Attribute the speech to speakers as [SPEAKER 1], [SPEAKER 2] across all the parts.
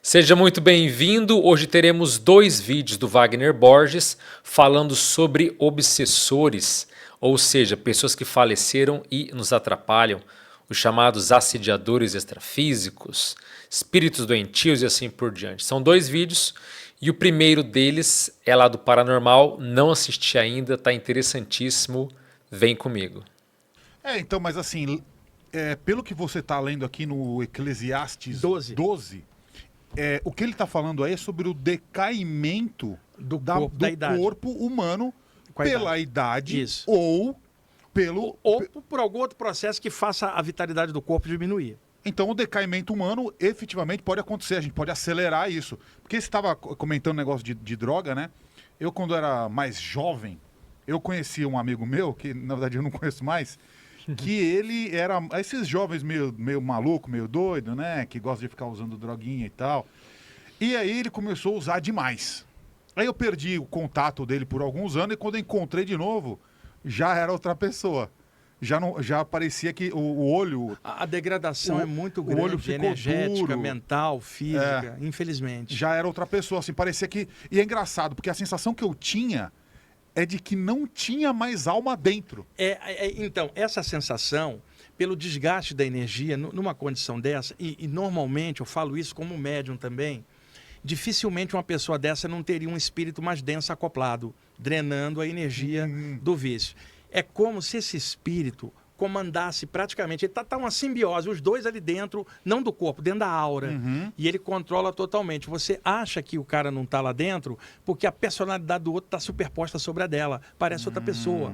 [SPEAKER 1] Seja muito bem-vindo. Hoje teremos 2 vídeos do Wagner Borges falando sobre obsessores, ou seja, pessoas que faleceram e nos atrapalham, os chamados assediadores extrafísicos, espíritos doentios e assim por diante. São 2 vídeos e o primeiro deles é lá do Paranormal, não assisti ainda, está interessantíssimo, vem comigo.
[SPEAKER 2] Então, mas assim, pelo que você está lendo aqui no Eclesiastes 12, o que ele está falando aí é sobre o decaimento
[SPEAKER 3] do
[SPEAKER 2] corpo humano pela idade
[SPEAKER 3] Isso.
[SPEAKER 2] ou pelo...
[SPEAKER 3] Ou por algum outro processo que faça a vitalidade do corpo diminuir.
[SPEAKER 2] Então o decaimento humano efetivamente pode acontecer, a gente pode acelerar isso. Porque você estava comentando um negócio de droga, né? Eu, quando era mais jovem, eu conhecia um amigo meu, que na verdade eu não conheço mais, que ele era esses jovens meio maluco, meio doido, né? Que gostam de ficar usando droguinha e tal. E aí ele começou a usar demais. Aí eu perdi o contato dele por alguns anos e quando eu encontrei de novo, já era outra pessoa. Já parecia que o olho...
[SPEAKER 3] A degradação é muito
[SPEAKER 2] o olho
[SPEAKER 3] grande,
[SPEAKER 2] ficou
[SPEAKER 3] energética,
[SPEAKER 2] duro.
[SPEAKER 3] mental, física, infelizmente.
[SPEAKER 2] Já era outra pessoa, assim, parecia que... E é engraçado, porque a sensação que eu tinha é de que não tinha mais alma dentro.
[SPEAKER 3] Então, essa sensação, pelo desgaste da energia, numa condição dessa, e normalmente, eu falo isso como médium também, dificilmente uma pessoa dessa não teria um espírito mais denso acoplado, drenando a energia do vício. É como se esse espírito comandasse praticamente, ele tá uma simbiose, os dois ali dentro, não do corpo, dentro da aura, e ele controla totalmente. Você acha que o cara não está lá dentro porque a personalidade do outro está superposta sobre a dela, parece outra pessoa.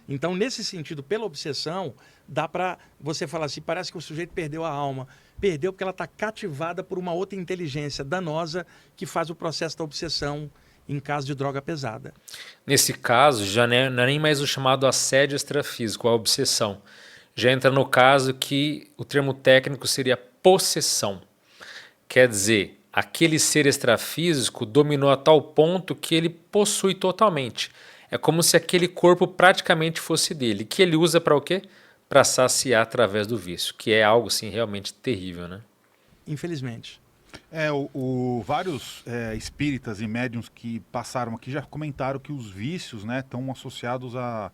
[SPEAKER 3] Então, nesse sentido, pela obsessão, dá para você falar assim, parece que o sujeito perdeu a alma. Perdeu porque ela está cativada por uma outra inteligência danosa que faz o processo da obsessão em caso de droga pesada.
[SPEAKER 1] Nesse caso, já não é nem mais o chamado assédio extrafísico, a obsessão. Já entra no caso que o termo técnico seria possessão. Quer dizer, aquele ser extrafísico dominou a tal ponto que ele possui totalmente. É como se aquele corpo praticamente fosse dele. Que ele usa para o quê? Para saciar através do vício, que é algo sim realmente terrível, né?
[SPEAKER 3] Infelizmente.
[SPEAKER 2] Vários espíritas e médiuns que passaram aqui já comentaram que os vícios, né, estão associados a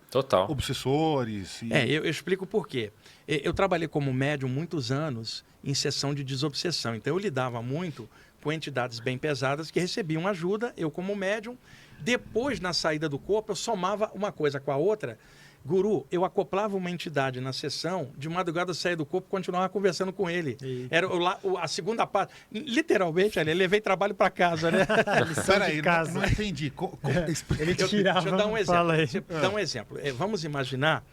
[SPEAKER 2] obsessores.
[SPEAKER 3] Eu explico por quê. Eu trabalhei como médium muitos anos em sessão de desobsessão. Então eu lidava muito com entidades bem pesadas que recebiam ajuda, eu como médium. Depois, na saída do corpo, eu somava uma coisa com a outra. Guru, eu acoplava uma entidade na sessão, de madrugada eu saía do corpo e continuava conversando com ele. Era a segunda parte. Literalmente, eu levei trabalho para casa, né?
[SPEAKER 2] Peraí, não entendi.
[SPEAKER 3] Deixa eu dar um exemplo. Dar um exemplo. Vamos imaginar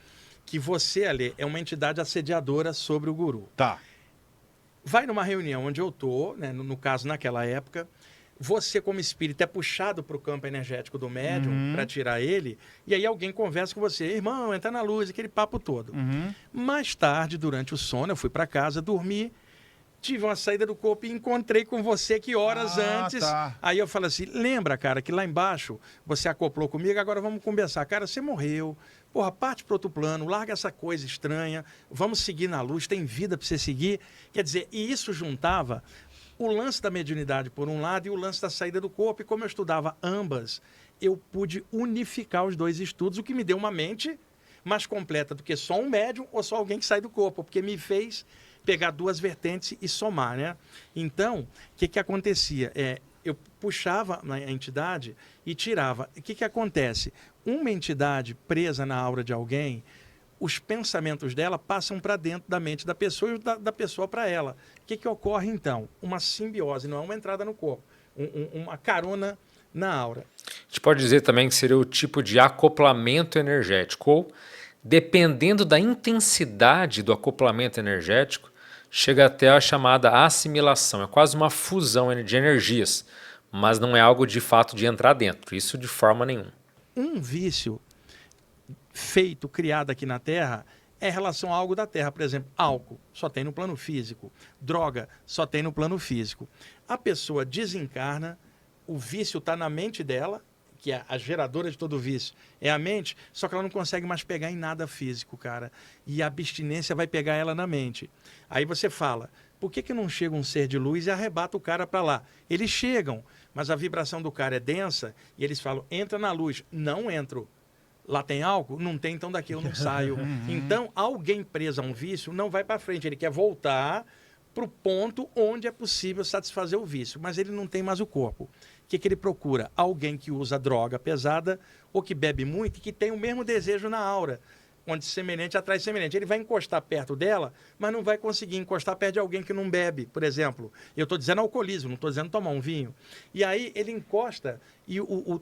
[SPEAKER 3] que você, Ale, é uma entidade assediadora sobre o guru.
[SPEAKER 2] Tá.
[SPEAKER 3] Vai numa reunião onde eu estou, né, no caso, naquela época, você, como espírito, é puxado para o campo energético do médium para tirar ele, e aí alguém conversa com você, irmão, entra na luz, aquele papo todo. Mais tarde, durante o sono, eu fui para casa, dormi, tive uma saída do corpo e encontrei com você que horas antes.
[SPEAKER 2] Tá.
[SPEAKER 3] Aí eu falo assim, lembra, cara, que lá embaixo você acoplou comigo, agora vamos conversar. Cara, você morreu, porra, parte para outro plano, larga essa coisa estranha, vamos seguir na luz, tem vida para você seguir. Quer dizer, e isso juntava o lance da mediunidade por um lado e o lance da saída do corpo. E como eu estudava ambas, eu pude unificar os dois estudos, o que me deu uma mente mais completa do que só um médium ou só alguém que sai do corpo, porque me fez pegar duas vertentes e somar, né? Então, o que acontecia? Eu puxava a entidade e tirava. O que acontece? Uma entidade presa na aura de alguém, os pensamentos dela passam para dentro da mente da pessoa e da pessoa para ela. O que ocorre, então? Uma simbiose, não é uma entrada no corpo, uma carona na aura.
[SPEAKER 1] A gente pode dizer também que seria o tipo de acoplamento energético, ou, dependendo da intensidade do acoplamento energético, chega até a chamada assimilação. É quase uma fusão de energias, mas não é algo de fato de entrar dentro, isso de forma nenhuma.
[SPEAKER 3] Um vício feito, criado aqui na Terra, é em relação a algo da Terra. Por exemplo, álcool só tem no plano físico, droga só tem no plano físico. A pessoa desencarna, o vício está na mente dela, que é a geradora de todo vício, é a mente, só que ela não consegue mais pegar em nada físico, cara. E a abstinência vai pegar ela na mente. Aí você fala, Por que não chega um ser de luz e arrebata o cara para lá? Eles chegam, mas a vibração do cara é densa e eles falam, entra na luz. Não entro. Lá tem álcool? Não tem, então daqui eu não saio. Então, alguém preso a um vício não vai para frente. Ele quer voltar para o ponto onde é possível satisfazer o vício, mas ele não tem mais o corpo. O que ele procura? Alguém que usa droga pesada ou que bebe muito e que tem o mesmo desejo na aura, onde semelhante atrai semelhante. Ele vai encostar perto dela, mas não vai conseguir encostar perto de alguém que não bebe, por exemplo. Eu estou dizendo alcoolismo, não estou dizendo tomar um vinho. E aí ele encosta e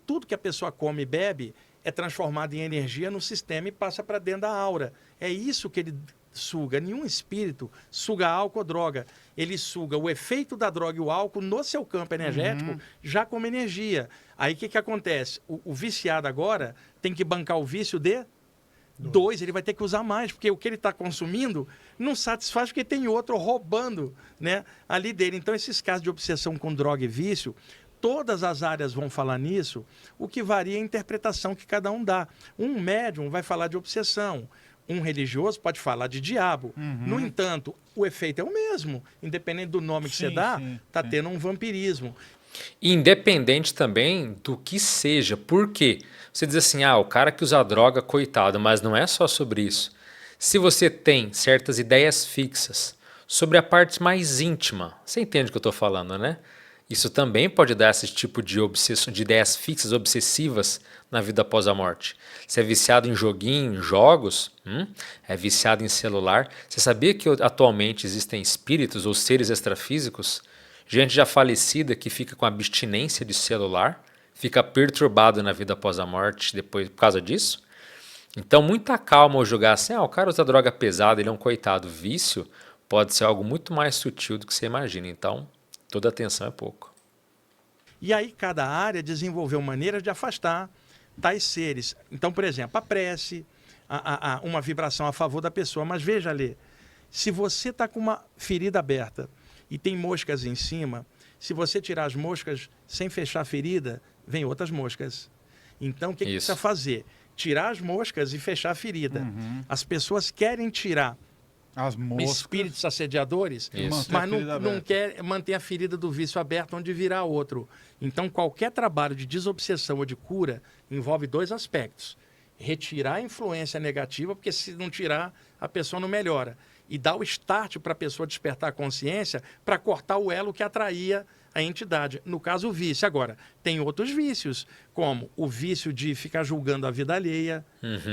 [SPEAKER 3] tudo que a pessoa come e bebe é transformado em energia no sistema e passa para dentro da aura. É isso que ele suga. Nenhum espírito suga álcool ou droga. Ele suga o efeito da droga e o álcool no seu campo energético já como energia. Aí o que acontece? O viciado agora tem que bancar o vício de 2, ele vai ter que usar mais, porque o que ele está consumindo não satisfaz porque tem outro roubando, né, ali dele. Então, esses casos de obsessão com droga e vício, todas as áreas vão falar nisso, o que varia é a interpretação que cada um dá. Um médium vai falar de obsessão, um religioso pode falar de diabo. No entanto, o efeito é o mesmo. Independente do nome que você dá, está tendo um vampirismo.
[SPEAKER 1] Independente também do que seja. Por quê? Você diz assim, o cara que usa droga, coitado, mas não é só sobre isso. Se você tem certas ideias fixas sobre a parte mais íntima, você entende o que eu estou falando, né? Isso também pode dar esse tipo de obsessão, de ideias fixas, obsessivas na vida após a morte. Você é viciado em joguinho, em jogos, é viciado em celular. Você sabia que atualmente existem espíritos ou seres extrafísicos, gente já falecida que fica com abstinência de celular, fica perturbado na vida após a morte depois por causa disso? Então, muita calma ao julgar assim, o cara usa droga pesada, ele é um coitado. Vício pode ser algo muito mais sutil do que você imagina. Então, toda atenção é pouco.
[SPEAKER 3] E aí, cada área desenvolveu maneiras de afastar tais seres. Então, por exemplo, a prece, uma vibração a favor da pessoa. Mas veja, Lê, se você está com uma ferida aberta e tem moscas em cima, se você tirar as moscas sem fechar a ferida, vem outras moscas. Então, o que precisa fazer? Tirar as moscas e fechar a ferida. As pessoas querem tirar
[SPEAKER 2] as moscas,
[SPEAKER 3] espíritos assediadores, mas não quer manter a ferida do vício aberta onde virá outro. Então, qualquer trabalho de desobsessão ou de cura envolve 2 aspectos. Retirar a influência negativa, porque se não tirar, a pessoa não melhora. E dar o start para a pessoa despertar a consciência para cortar o elo que atraía a entidade. No caso, o vício. Agora, tem outros vícios, como o vício de ficar julgando a vida alheia,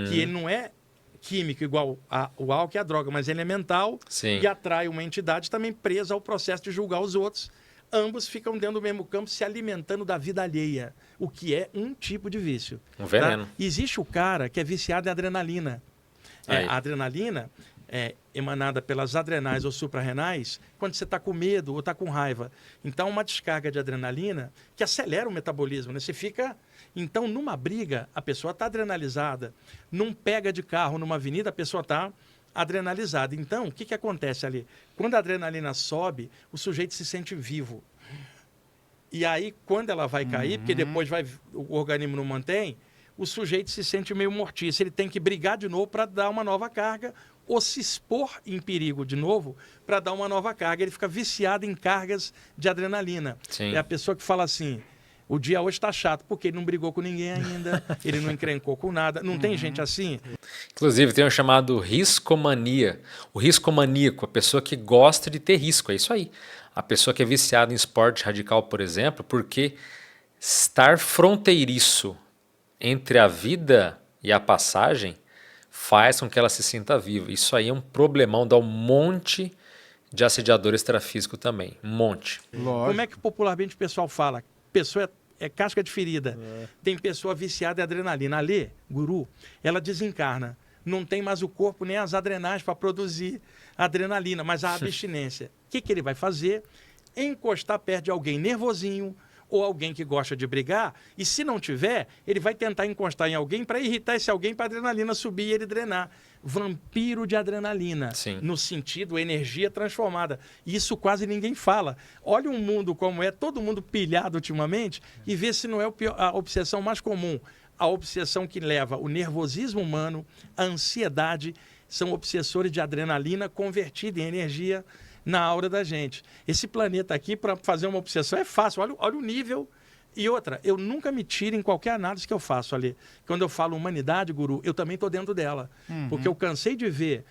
[SPEAKER 3] que ele não é químico igual o álcool e a droga, mas ele é mental e atrai uma entidade também presa ao processo de julgar os outros. Ambos ficam dentro do mesmo campo se alimentando da vida alheia, o que é um tipo de vício.
[SPEAKER 1] Um veneno.
[SPEAKER 3] Tá? Existe o cara que é viciado em adrenalina. A adrenalina é emanada pelas adrenais ou suprarrenais quando você está com medo ou está com raiva. Então, uma descarga de adrenalina que acelera o metabolismo, né? Você fica... Então, numa briga, a pessoa está adrenalizada. Num pega de carro numa avenida, a pessoa está adrenalizada. Então, o que acontece ali? Quando a adrenalina sobe, o sujeito se sente vivo. E aí, quando ela vai cair, porque depois o organismo não mantém, o sujeito se sente meio mortiço. Ele tem que brigar de novo para dar uma nova carga ou se expor em perigo de novo para dar uma nova carga. Ele fica viciado em cargas de adrenalina. É a pessoa que fala assim... O dia hoje está chato, porque ele não brigou com ninguém ainda, ele não encrencou com nada. Não tem gente assim?
[SPEAKER 1] Inclusive, tem um chamado riscomania. O riscomaníaco, a pessoa que gosta de ter risco, é isso aí. A pessoa que é viciada em esporte radical, por exemplo, porque estar fronteiriço entre a vida e a passagem faz com que ela se sinta viva. Isso aí é um problemão, dá um monte de assediador extrafísico também. Um monte.
[SPEAKER 2] Lógico.
[SPEAKER 3] Como é que popularmente o pessoal fala? Pessoa é casca de ferida. Tem pessoa viciada em adrenalina. A Lê, guru, ela desencarna. Não tem mais o corpo nem as adrenais para produzir adrenalina, mas a abstinência. O que ele vai fazer? Encostar perto de alguém nervosinho ou alguém que gosta de brigar, e se não tiver, ele vai tentar encostar em alguém para irritar esse alguém para a adrenalina subir e ele drenar. Vampiro de adrenalina, no sentido energia transformada. Isso quase ninguém fala. Olha um mundo como é, todo mundo pilhado ultimamente, e vê se não é a obsessão mais comum. A obsessão que leva o nervosismo humano, a ansiedade, são obsessores de adrenalina convertida em energia na aura da gente. Esse planeta aqui, para fazer uma obsessão, é fácil. Olha o nível. E outra, eu nunca me tiro em qualquer análise que eu faço ali. Quando eu falo humanidade, guru, eu também estou dentro dela. Porque eu cansei de ver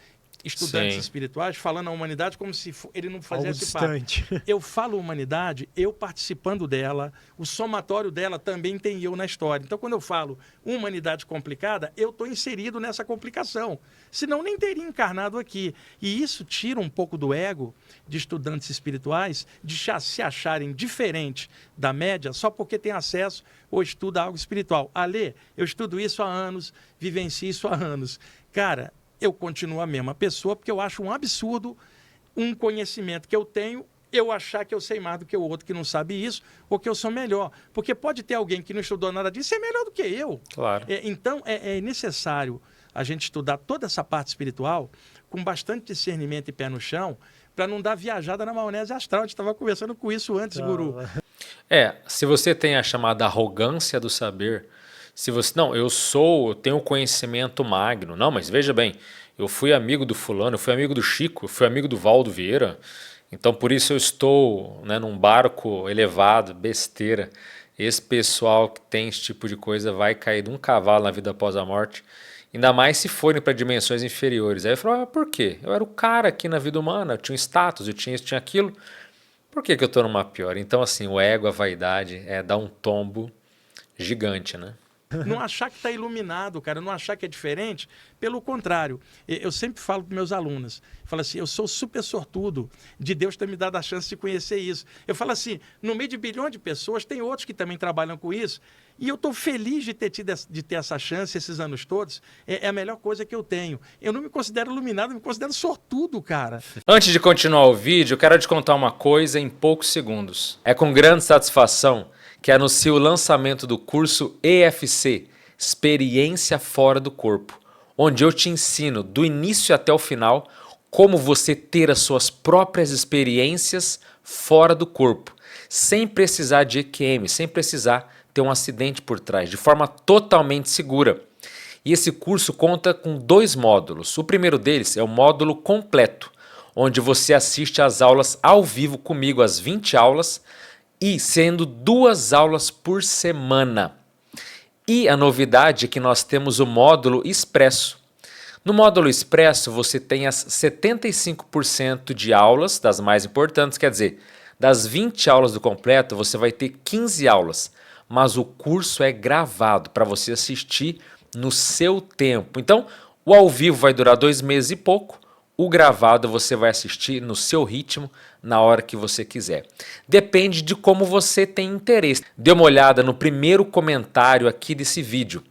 [SPEAKER 3] estudantes espirituais falando a humanidade como se ele não fizesse parte. Eu falo humanidade, eu participando dela, o somatório dela também tem eu na história. Então, quando eu falo humanidade complicada, eu estou inserido nessa complicação. Senão, nem teria encarnado aqui. E isso tira um pouco do ego de estudantes espirituais de se acharem diferente da média só porque tem acesso ou estuda algo espiritual. Alê, eu estudo isso há anos, vivencio isso há anos. Cara, eu continuo a mesma pessoa, porque eu acho um absurdo um conhecimento que eu tenho, eu achar que eu sei mais do que o outro que não sabe isso, ou que eu sou melhor. Porque pode ter alguém que não estudou nada disso e é melhor do que eu.
[SPEAKER 1] Claro.
[SPEAKER 3] Então, é necessário a gente estudar toda essa parte espiritual com bastante discernimento e pé no chão, para não dar viajada na maionese astral. A gente estava conversando com isso antes, guru.
[SPEAKER 1] Se você tem a chamada arrogância do saber, se você, não, eu tenho conhecimento magno. Não, mas veja bem, eu fui amigo do fulano, eu fui amigo do Chico, eu fui amigo do Valdo Vieira, então por isso eu estou, né, num barco elevado, besteira. Esse pessoal que tem esse tipo de coisa vai cair de um cavalo na vida após a morte, ainda mais se forem para dimensões inferiores. Aí eu falo, por quê? Eu era o cara aqui na vida humana, eu tinha um status, eu tinha isso, tinha aquilo, por que eu estou numa pior? Então assim, o ego, a vaidade, dá um tombo gigante, né?
[SPEAKER 3] Não achar que está iluminado, cara, não achar que é diferente. Pelo contrário, eu sempre falo para meus alunos, falo assim, eu sou super sortudo de Deus ter me dado a chance de conhecer isso. Eu falo assim, no meio de bilhões de pessoas, tem outros que também trabalham com isso, e eu estou feliz de ter essa chance esses anos todos. É a melhor coisa que eu tenho. Eu não me considero iluminado, eu me considero sortudo, cara.
[SPEAKER 1] Antes de continuar o vídeo, eu quero te contar uma coisa em poucos segundos. É com grande satisfação que anuncia o lançamento do curso EFC, Experiência Fora do Corpo, onde eu te ensino do início até o final como você ter as suas próprias experiências fora do corpo, sem precisar de EQM, sem precisar ter um acidente por trás, de forma totalmente segura. E esse curso conta com 2 módulos. O primeiro deles é o módulo completo, onde você assiste às aulas ao vivo comigo, as 20 aulas, e sendo 2 aulas por semana. E a novidade é que nós temos o módulo expresso. No módulo expresso você tem as 75% de aulas, das mais importantes, quer dizer, das 20 aulas do completo você vai ter 15 aulas, mas o curso é gravado para você assistir no seu tempo. Então, o ao vivo vai durar 2 meses e pouco, o gravado você vai assistir no seu ritmo, na hora que você quiser. Depende de como você tem interesse. Dê uma olhada no primeiro comentário aqui desse vídeo.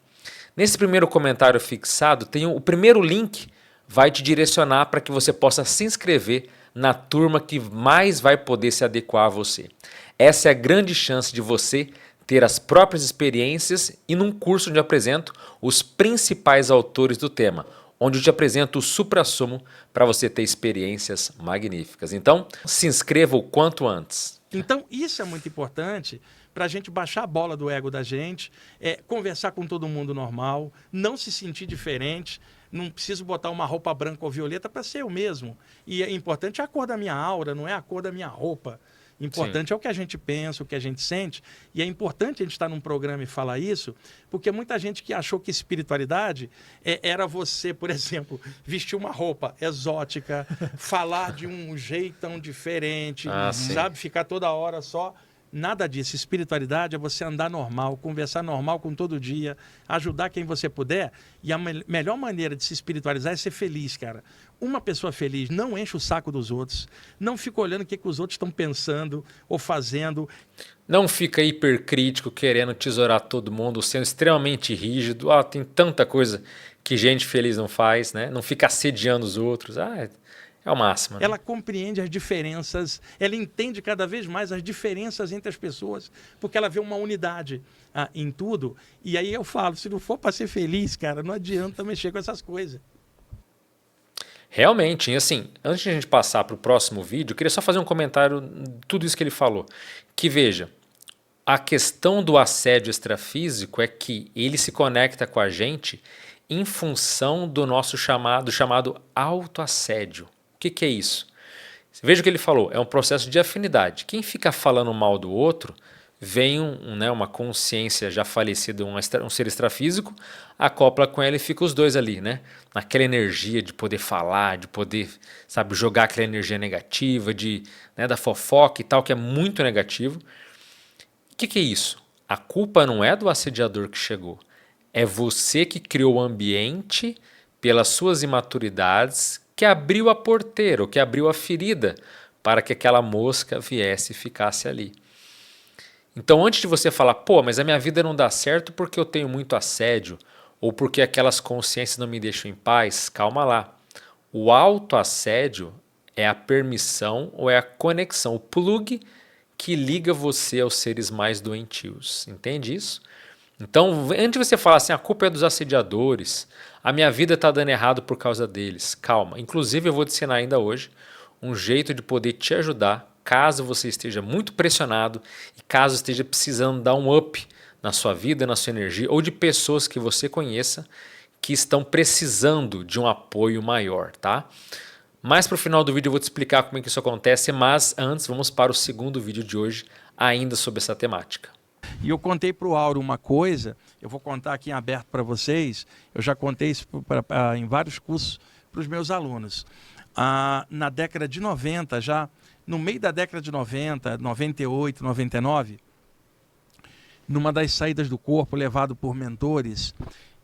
[SPEAKER 1] Nesse primeiro comentário fixado, tem o primeiro link, vai te direcionar para que você possa se inscrever na turma que mais vai poder se adequar a você. Essa é a grande chance de você ter as próprias experiências e num curso onde eu apresento os principais autores do tema, onde eu te apresento o suprassumo para você ter experiências magníficas. Então, se inscreva o quanto antes.
[SPEAKER 3] Então, isso é muito importante para a gente baixar a bola do ego da gente, conversar com todo mundo normal, não se sentir diferente, não preciso botar uma roupa branca ou violeta para ser eu mesmo. E é importante a cor da minha aura, não é a cor da minha roupa. Importante é o que a gente pensa, o que a gente sente. E é importante a gente estar num programa e falar isso, porque muita gente que achou que espiritualidade era você, por exemplo, vestir uma roupa exótica, falar de um jeitão diferente, sabe? Ficar toda hora só. Nada disso. Espiritualidade é você andar normal, conversar normal com todo dia, ajudar quem você puder. E a melhor maneira de se espiritualizar é ser feliz, cara. Uma pessoa feliz não enche o saco dos outros, não fica olhando o que os outros estão pensando ou fazendo.
[SPEAKER 1] Não fica hipercrítico, querendo tesourar todo mundo, sendo extremamente rígido. Tem tanta coisa que gente feliz não faz, né? Não fica assediando os outros. É o máximo. Né?
[SPEAKER 3] Ela compreende as diferenças, ela entende cada vez mais as diferenças entre as pessoas, porque ela vê uma unidade em tudo. E aí eu falo, se não for para ser feliz, cara, não adianta mexer com essas coisas.
[SPEAKER 1] Realmente, e assim, antes de a gente passar para o próximo vídeo, eu queria só fazer um comentário de tudo isso que ele falou. Que veja, a questão do assédio extrafísico é que ele se conecta com a gente em função do nosso chamado autoassédio. O que é isso? Veja o que ele falou, é um processo de afinidade. Quem fica falando mal do outro, vem né, uma consciência já falecida, um ser extrafísico, acopla com ela e fica os dois ali, né? Naquela energia de poder falar, de poder, sabe, jogar aquela energia negativa, né, da fofoca e tal, que é muito negativo. O que é isso? A culpa não é do assediador que chegou, é você que criou o ambiente pelas suas imaturidades, que abriu a porteira, ou que abriu a ferida para que aquela mosca viesse e ficasse ali. Então, antes de você falar, pô, mas a minha vida não dá certo porque eu tenho muito assédio, ou porque aquelas consciências não me deixam em paz, calma lá. O autoassédio é a permissão ou é a conexão, o plug que liga você aos seres mais doentios. Entende isso? Então, antes de você falar assim, a culpa é dos assediadores, a minha vida está dando errado por causa deles, calma. Inclusive, eu vou te ensinar ainda hoje um jeito de poder te ajudar caso você esteja muito pressionado e caso esteja precisando dar um up na sua vida, na sua energia, ou de pessoas que você conheça que estão precisando de um apoio maior, tá? Mais para o final do vídeo eu vou te explicar como é que isso acontece, mas antes vamos para o segundo vídeo de hoje, ainda sobre essa temática.
[SPEAKER 3] E eu contei para o Áureo uma coisa, eu vou contar aqui em aberto para vocês, eu já contei isso em vários cursos para os meus alunos. Na década de 90, já no meio da década de 90, 98, 99, numa das saídas do corpo, levado por mentores,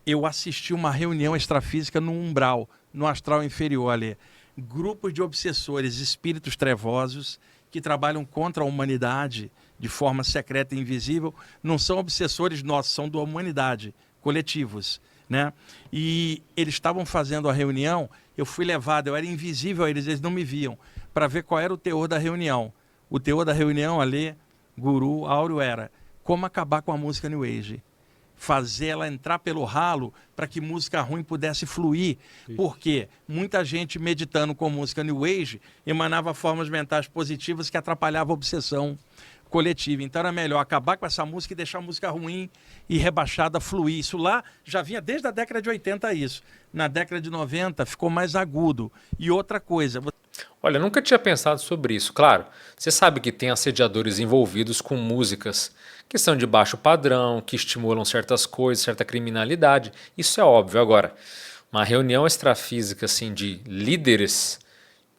[SPEAKER 3] eu assisti uma reunião extrafísica no umbral, no astral inferior ali. Grupos de obsessores, espíritos trevosos, que trabalham contra a humanidade de forma secreta e invisível, não são obsessores nossos, são da humanidade, coletivos, né? E eles estavam fazendo a reunião, eu fui levado, eu era invisível a eles, eles não me viam, para ver qual era o teor da reunião. O teor da reunião ali, Guru Áureo, era como acabar com a música New Age. Fazer ela entrar pelo ralo para que música ruim pudesse fluir. Porque muita gente meditando com música New Age emanava formas mentais positivas que atrapalhavam a obsessão coletiva. Então era melhor acabar com essa música e deixar a música ruim e rebaixada fluir. Isso lá já vinha desde a década de 80 isso. Na década de 90 ficou mais agudo. E outra coisa...
[SPEAKER 1] Olha, eu nunca tinha pensado sobre isso. Claro, você sabe que tem assediadores envolvidos com músicas que são de baixo padrão, que estimulam certas coisas, certa criminalidade. Isso é óbvio. Agora, uma reunião extrafísica assim, de líderes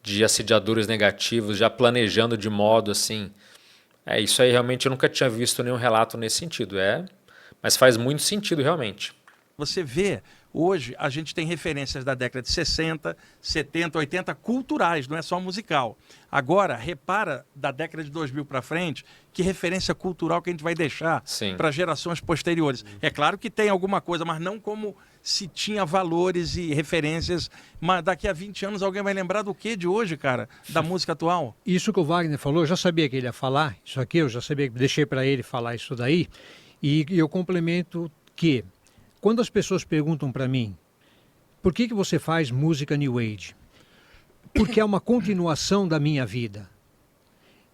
[SPEAKER 1] de assediadores negativos, já planejando de modo assim... isso aí realmente eu nunca tinha visto nenhum relato nesse sentido. Mas faz muito sentido realmente.
[SPEAKER 3] Você vê, hoje a gente tem referências da década de 60, 70, 80, culturais, não é só musical. Agora, repara da década de 2000 para frente, que referência cultural que a gente vai deixar para gerações posteriores. É claro que tem alguma coisa, mas não como se tinha valores e referências. Mas daqui a 20 anos alguém vai lembrar do que de hoje, cara? Da música atual?
[SPEAKER 4] Isso que o Wagner falou, eu já sabia que ele ia falar, isso aqui eu já sabia, deixei para ele falar isso daí. E eu complemento que... Quando as pessoas perguntam para mim, por que você faz música New Age? Porque é uma continuação da minha vida.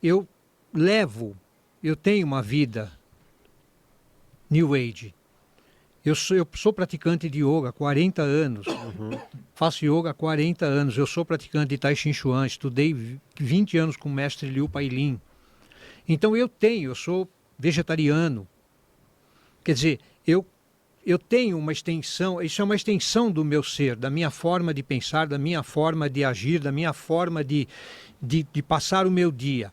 [SPEAKER 4] Eu tenho uma vida New Age. Eu sou praticante de yoga há 40 anos. Faço yoga há 40 anos. Eu sou praticante de Tai Chi Chuan. Estudei 20 anos com o mestre Liu Pailin. Então eu sou vegetariano. Quer dizer, eu tenho uma extensão, isso é uma extensão do meu ser, da minha forma de pensar, da minha forma de agir, da minha forma de passar o meu dia.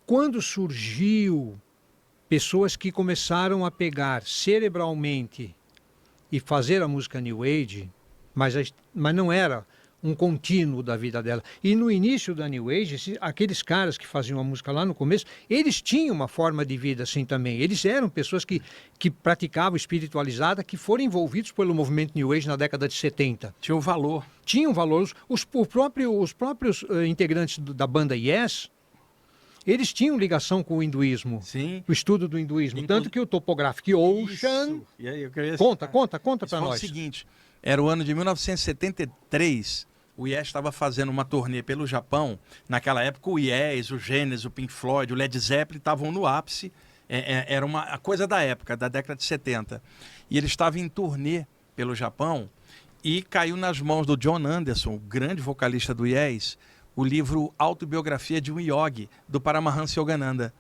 [SPEAKER 4] Quando surgiu pessoas que começaram a pegar cerebralmente e fazer a música New Age, mas não era um contínuo da vida dela. E no início da New Age, aqueles caras que faziam a música lá no começo, eles tinham uma forma de vida assim também. Eles eram pessoas que praticavam espiritualizada, que foram envolvidos pelo movimento New Age na década de 70.
[SPEAKER 3] Tinha um valor.
[SPEAKER 4] Tinham valor. Os próprios integrantes da banda Yes, eles tinham ligação com o hinduísmo.
[SPEAKER 3] Sim.
[SPEAKER 4] O estudo do hinduísmo. Tanto que o Topographic Ocean...
[SPEAKER 3] E aí,
[SPEAKER 4] Conta para nós.
[SPEAKER 3] É o seguinte, era o ano de 1973... O Yes estava fazendo uma turnê pelo Japão. Naquela época o Yes, o Genesis, o Pink Floyd, o Led Zeppelin estavam no ápice. Era a coisa da época, da década de 70. E ele estava em turnê pelo Japão e caiu nas mãos do John Anderson, o grande vocalista do Yes, o livro Autobiografia de um Yogi, do Paramahansa Yogananda.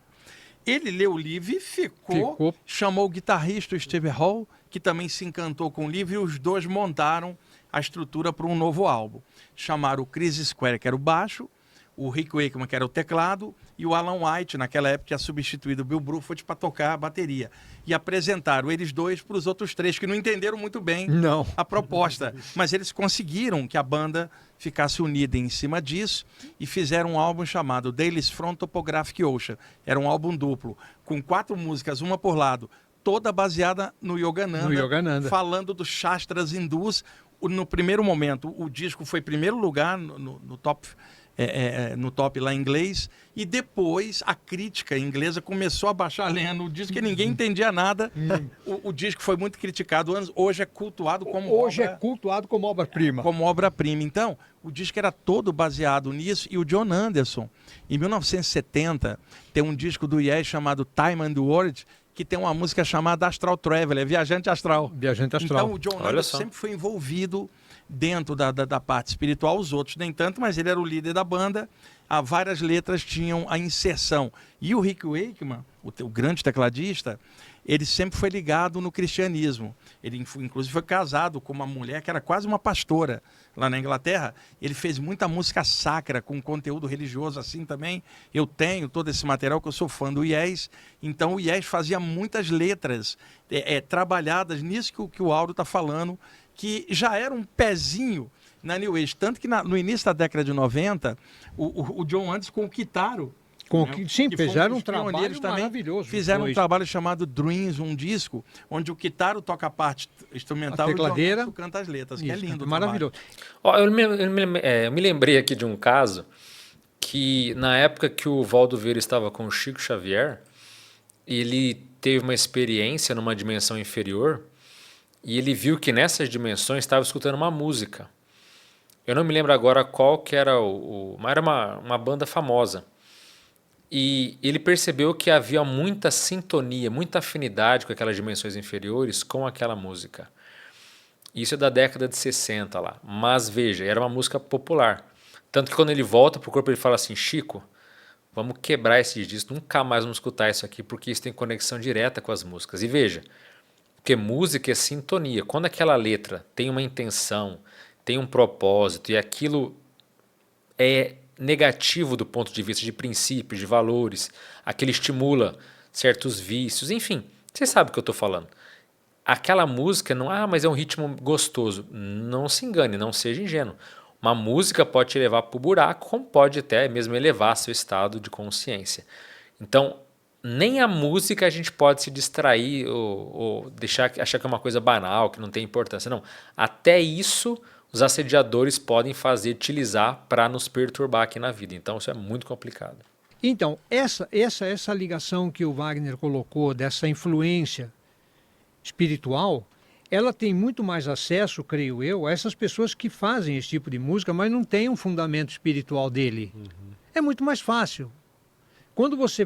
[SPEAKER 3] Ele leu o livro e ficou. Chamou o guitarrista, o Steve Hall, que também se encantou com o livro, e os dois montaram a estrutura para um novo álbum. Chamaram o Chris Squire, que era o baixo, o Rick Wakeman, que era o teclado, e o Alan White, naquela época, tinha substituído o Bill Bruford para tocar a bateria. E apresentaram eles dois para os outros três, que não entenderam muito bem a proposta. Mas eles conseguiram que a banda ficasse unida em cima disso e fizeram um álbum chamado Daily's From Topographic Ocean. Era um álbum duplo, com 4 músicas, uma por lado, toda baseada no Yogananda, falando dos Shastras hindus. No primeiro momento, o disco foi primeiro lugar no top... no top lá em inglês, e depois a crítica inglesa começou a baixar a lenha no disco, que ninguém entendia nada. O disco foi muito criticado, hoje é cultuado como
[SPEAKER 4] obra-prima.
[SPEAKER 3] Como obra-prima. Então, o disco era todo baseado nisso, e o John Anderson, em 1970, tem um disco do Yes chamado Time and the World, que tem uma música chamada Astral Traveler, Viajante Astral. Então, o John Anderson sempre foi envolvido dentro da parte espiritual, os outros nem tanto, mas ele era o líder da banda. Várias letras tinham a inserção. E o Rick Wakeman, o grande tecladista, ele sempre foi ligado no cristianismo. Ele, inclusive, foi casado com uma mulher que era quase uma pastora lá na Inglaterra. Ele fez muita música sacra, com conteúdo religioso assim também. Eu tenho todo esse material, que eu sou fã do Yes. Então, o Yes fazia muitas letras trabalhadas nisso que o Aldo está falando, que já era um pezinho na New Age. Tanto que no início da década de 90, o John Anderson com o Kitaro,
[SPEAKER 4] sim, fizeram um trabalho maravilhoso.
[SPEAKER 3] Fizeram um trabalho chamado Dreams, um disco, onde o Kitaro toca a parte instrumental e o John Anderson canta as letras, que é lindo.
[SPEAKER 4] Maravilhoso.
[SPEAKER 1] Eu me lembrei aqui de um caso que, na época que o Valdo Vieira estava com o Chico Xavier, ele teve uma experiência numa dimensão inferior, e ele viu que nessas dimensões estava escutando uma música. Eu não me lembro agora qual que era mas era uma banda famosa. E ele percebeu que havia muita sintonia, muita afinidade com aquelas dimensões inferiores com aquela música. Isso é da década de 60 lá. Mas veja, era uma música popular. Tanto que quando ele volta para o corpo, ele fala assim: Chico, vamos quebrar esses discos, nunca mais vamos escutar isso aqui, porque isso tem conexão direta com as músicas. E veja, porque música é sintonia. Quando aquela letra tem uma intenção, tem um propósito, e aquilo é negativo do ponto de vista de princípios, de valores, aquilo estimula certos vícios, enfim, você sabe o que eu estou falando. Aquela música não, mas é um ritmo gostoso. Não se engane, não seja ingênuo. Uma música pode te levar para o buraco, como pode até mesmo elevar seu estado de consciência. Então, nem a música a gente pode se distrair ou achar que é uma coisa banal, que não tem importância. Não, até isso os assediadores podem utilizar para nos perturbar aqui na vida. Então, isso é muito complicado.
[SPEAKER 4] Então, essa ligação que o Wagner colocou, dessa influência espiritual, ela tem muito mais acesso, creio eu, a essas pessoas que fazem esse tipo de música, mas não tem um fundamento espiritual dele. É muito mais fácil. Quando você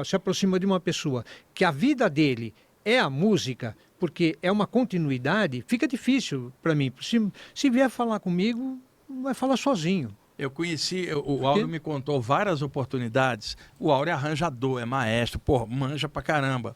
[SPEAKER 4] se aproxima de uma pessoa que a vida dele é a música, porque é uma continuidade, fica difícil para mim. Se vier falar comigo, vai falar sozinho.
[SPEAKER 3] Eu conheci, o Áureo me contou várias oportunidades. O Áureo é arranjador, é maestro, manja pra caramba.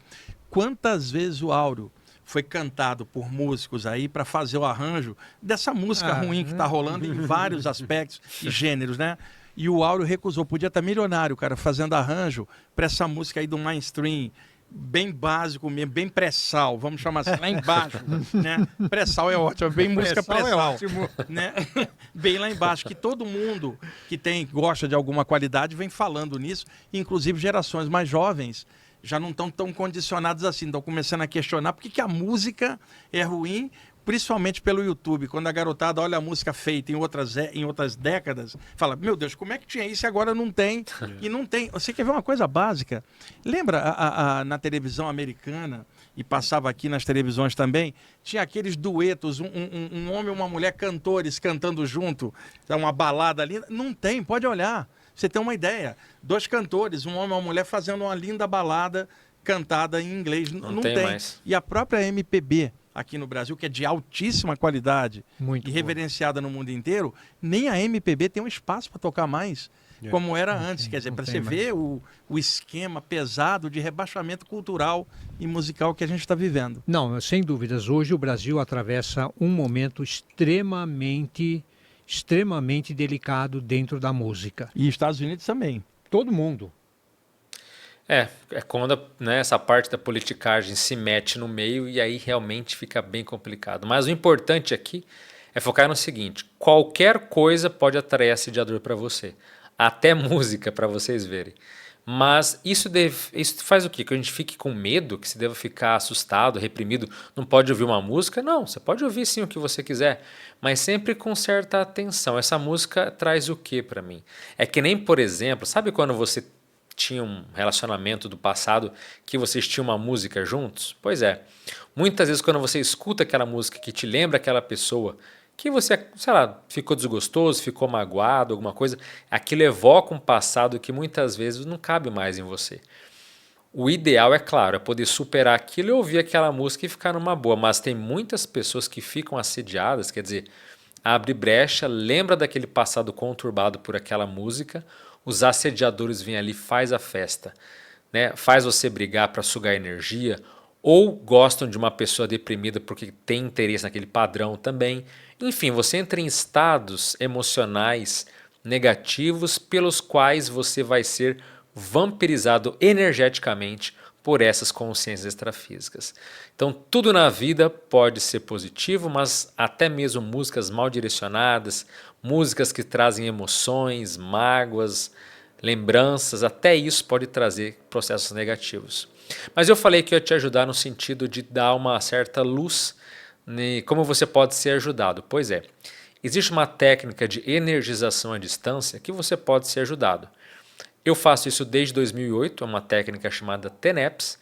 [SPEAKER 3] Quantas vezes o Áureo foi cantado por músicos aí para fazer o arranjo dessa música ruim que tá rolando em vários aspectos e gêneros, né? E o Áureo recusou. Podia estar milionário, cara, fazendo arranjo para essa música aí do mainstream, bem básico mesmo, bem pré-sal, vamos chamar assim, lá embaixo, né? Pré-sal é ótimo, bem música pré-sal, é ótimo, né? Bem lá embaixo, que todo mundo que gosta de alguma qualidade vem falando nisso, inclusive gerações mais jovens já não estão tão condicionados assim, estão começando a questionar por que a música é ruim, principalmente pelo YouTube, quando a garotada olha a música feita em outras décadas, fala, meu Deus, como é que tinha isso e agora não tem? E não tem. Você quer ver uma coisa básica? Lembra na televisão americana, e passava aqui nas televisões também, tinha aqueles duetos, um homem e uma mulher cantores cantando junto, uma balada ali. Não tem, pode olhar. Você tem uma ideia. 2 cantores, um homem e uma mulher fazendo uma linda balada cantada em inglês. Não tem. Mais. E a própria MPB, aqui no Brasil, que é de altíssima qualidade
[SPEAKER 4] Muito
[SPEAKER 3] e
[SPEAKER 4] boa.
[SPEAKER 3] reverenciada no mundo inteiro, nem a MPB tem um espaço para tocar mais, como era antes.
[SPEAKER 4] tem,
[SPEAKER 3] Quer dizer,
[SPEAKER 4] não
[SPEAKER 3] para
[SPEAKER 4] tem
[SPEAKER 3] você
[SPEAKER 4] mais.
[SPEAKER 3] ver o esquema pesado de rebaixamento cultural e musical que a gente está vivendo.
[SPEAKER 4] Não, sem dúvidas. Hoje o Brasil atravessa um momento extremamente delicado dentro da música.
[SPEAKER 3] E Estados Unidos também.
[SPEAKER 4] Todo mundo.
[SPEAKER 1] É quando, né, essa parte da politicagem se mete no meio e aí realmente fica bem complicado. Mas o importante aqui é focar no seguinte: qualquer coisa pode atrair assediador para você, até música, para vocês verem. Mas isso faz o quê? Que a gente fique com medo, que se deva ficar assustado, reprimido, não pode ouvir uma música? Não, você pode ouvir sim o que você quiser, mas sempre com certa atenção. Essa música traz o que para mim? É que nem, por exemplo, sabe quando você tinha um relacionamento do passado que vocês tinham uma música juntos? Pois é, muitas vezes quando você escuta aquela música que te lembra aquela pessoa que você, sei lá, ficou desgostoso, ficou magoado, alguma coisa, aquilo evoca um passado que muitas vezes não cabe mais em você. O ideal, é claro, é poder superar aquilo e ouvir aquela música e ficar numa boa, mas tem muitas pessoas que ficam assediadas, quer dizer, abre brecha, lembra daquele passado conturbado por aquela música, os assediadores vêm ali, faz a festa, né? Faz você brigar para sugar energia, ou gostam de uma pessoa deprimida porque tem interesse naquele padrão também. Enfim, você entra em estados emocionais negativos pelos quais você vai ser vampirizado energeticamente por essas consciências extrafísicas. Então, tudo na vida pode ser positivo, mas até mesmo músicas mal direcionadas, músicas que trazem emoções, mágoas, lembranças, até isso pode trazer processos negativos. Mas eu falei que eu ia te ajudar no sentido de dar uma certa luz em como você pode ser ajudado. Pois é, existe uma técnica de energização à distância que você pode ser ajudado. Eu faço isso desde 2008, é uma técnica chamada TENEPS,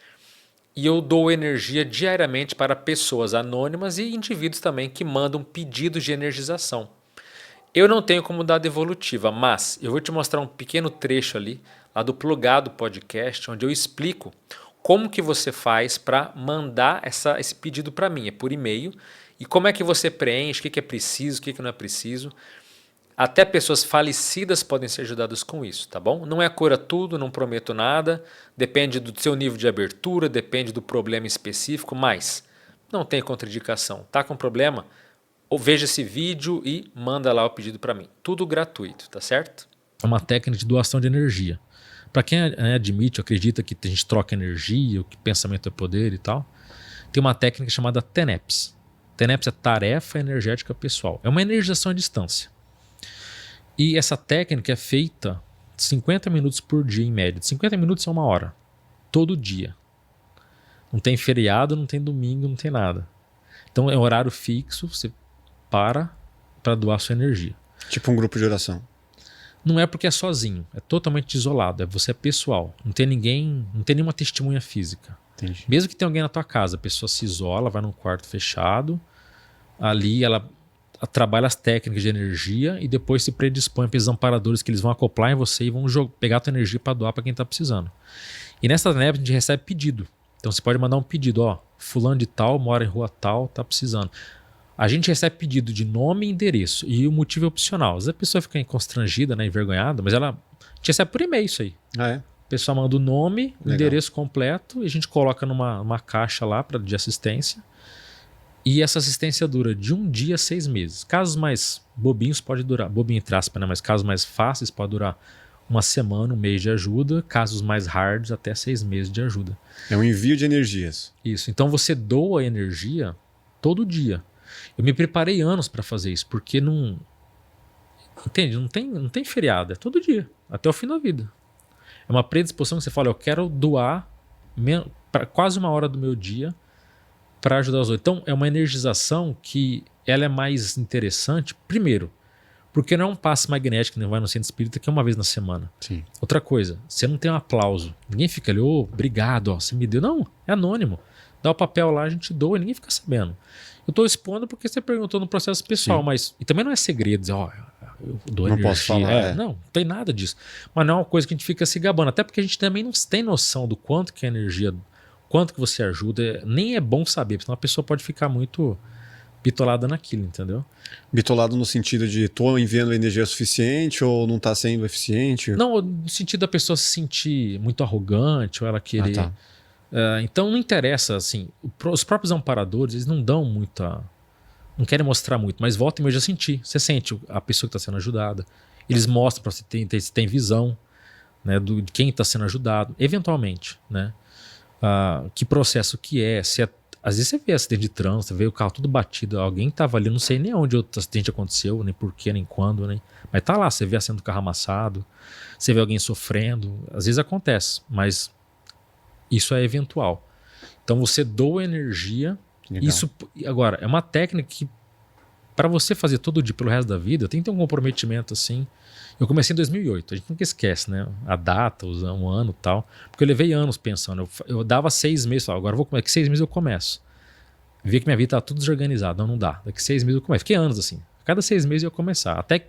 [SPEAKER 1] e eu dou energia diariamente para pessoas anônimas e indivíduos também que mandam pedidos de energização. Eu não tenho como dada evolutiva, mas eu vou te mostrar um pequeno trecho ali, lá do Plugado Podcast, onde eu explico como que você faz para mandar esse pedido para mim, é por e-mail, e como é que você preenche, o que é preciso, o que não é preciso. Até pessoas falecidas podem ser ajudadas com isso, tá bom? Não é cura tudo, não prometo nada, depende do seu nível de abertura, depende do problema específico, mas não tem contraindicação. Tá com problema? Ou veja esse vídeo e manda lá o pedido para mim. Tudo gratuito, tá certo? É uma técnica de doação de energia. Para quem admite, acredita que a gente troca energia, que pensamento é poder e tal, tem uma técnica chamada TENEPS. TENEPS é tarefa energética pessoal. É uma energização à distância. E essa técnica é feita 50 minutos por dia, em média. 50 minutos é 1 hora. Todo dia. Não tem feriado, não tem domingo, não tem nada. Então é um horário fixo, você para doar sua energia.
[SPEAKER 5] Tipo um grupo de oração.
[SPEAKER 1] Não é porque é sozinho, é totalmente isolado, você é pessoal. Não tem ninguém, não tem nenhuma testemunha física.
[SPEAKER 5] Entendi.
[SPEAKER 1] Mesmo que tenha alguém na tua casa, a pessoa se isola, vai num quarto fechado, ali ela trabalha as técnicas de energia e depois se predispõe para os amparadores que eles vão acoplar em você e vão pegar a tua energia para doar para quem está precisando. E nessa NEP a gente recebe pedido. Então você pode mandar um pedido, ó, fulano de tal, mora em rua tal, tá precisando. A gente recebe pedido de nome e endereço e o motivo é opcional. Às vezes a pessoa fica constrangida, né, envergonhada, mas a gente recebe por e-mail isso aí.
[SPEAKER 5] Ah, é?
[SPEAKER 1] A pessoa manda o nome, o
[SPEAKER 5] Legal.
[SPEAKER 1] endereço completo e a gente coloca numa caixa lá de assistência. E essa assistência dura de 1 dia a 6 meses. Casos mais bobinhos pode durar, bobinho entre aspas, né? Mas casos mais fáceis pode durar 1 semana, 1 mês de ajuda. Casos mais hards até 6 meses de ajuda.
[SPEAKER 5] É um envio de energias.
[SPEAKER 1] Isso. Então você doa energia todo dia. Eu me preparei anos para fazer isso, porque não... Entende? Não tem feriado, é todo dia, até o fim da vida. É uma predisposição que você fala, eu quero doar quase 1 hora do meu dia para ajudar os outros. Então, é uma energização que ela é mais interessante, primeiro, porque não é um passe magnético que não vai no centro espírita, que é 1 vez na semana.
[SPEAKER 5] Sim.
[SPEAKER 1] Outra coisa, você não tem um aplauso. Ninguém fica ali, obrigado, ó, você me deu. Não, é anônimo. Dá o papel lá, a gente doa e ninguém fica sabendo. Eu estou expondo porque você perguntou no processo pessoal,
[SPEAKER 5] Sim.
[SPEAKER 1] mas... E também não é segredo, dizer, ó, eu dou
[SPEAKER 5] Não
[SPEAKER 1] energia.
[SPEAKER 5] posso falar,
[SPEAKER 1] Não tem nada disso. Mas não é uma coisa que a gente fica se gabando. Até porque a gente também não tem noção do quanto que a energia... quanto que você ajuda, nem é bom saber, porque senão a pessoa pode ficar muito bitolada naquilo, entendeu?
[SPEAKER 5] Bitolado no sentido de tô enviando energia suficiente ou não tá sendo eficiente?
[SPEAKER 1] Não, no sentido da pessoa se sentir muito arrogante ou ela querer...
[SPEAKER 5] Ah, tá.
[SPEAKER 1] Então não interessa, assim, os próprios amparadores, eles não dão muita... Não querem mostrar muito, mas volta e meia eu já senti. Você sente a pessoa que está sendo ajudada. Eles mostram para você se tem visão, né, de quem está sendo ajudado, eventualmente, né? Que processo que é, se é... Às vezes você vê acidente de trânsito, você vê o carro tudo batido, alguém estava ali, não sei nem onde o acidente aconteceu, nem porquê, nem quando, nem... Mas tá lá, você vê a cena do carro amassado, você vê alguém sofrendo, às vezes acontece, mas isso é eventual. Então você doa energia,
[SPEAKER 5] Legal.
[SPEAKER 1] isso agora é uma técnica que para você fazer todo dia pelo resto da vida, tem que ter um comprometimento assim. Eu comecei em 2008, a gente nunca esquece, né? A data, um ano e tal. Porque eu levei anos pensando. Eu dava 6 meses, falava, agora eu vou começar. Daqui 6 meses eu começo. Via que minha vida estava tudo desorganizada. Não dá. Daqui 6 meses eu começo. Fiquei anos assim. A cada 6 meses eu ia começar. Até que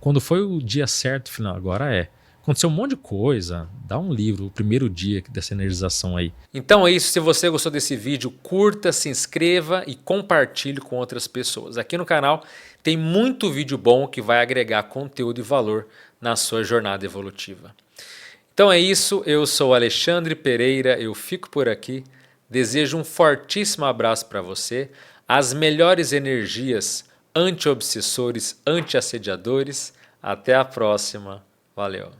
[SPEAKER 1] quando foi o dia certo, final, agora é. Aconteceu um monte de coisa. Dá um livro, o primeiro dia dessa energização aí. Então é isso. Se você gostou desse vídeo, curta, se inscreva e compartilhe com outras pessoas. Aqui no canal tem muito vídeo bom que vai agregar conteúdo e valor na sua jornada evolutiva. Então é isso. Eu sou Alexandre Pereira. Eu fico por aqui. Desejo um fortíssimo abraço para você. As melhores energias anti-obsessores, anti-assediadores. Até a próxima. Valeu.